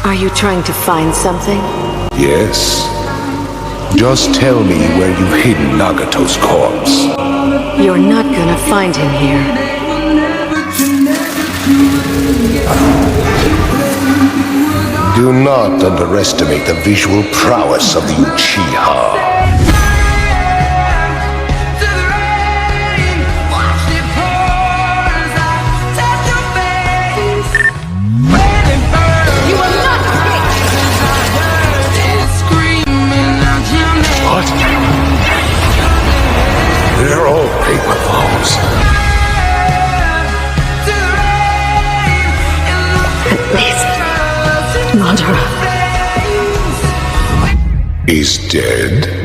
Are you trying to find something? Yes. Just tell me where you hid Nagato's corpse. You're not gonna find him here. Do not underestimate the visual prowess of the Uchiha. They're all paper balls. At least, Madara He's dead.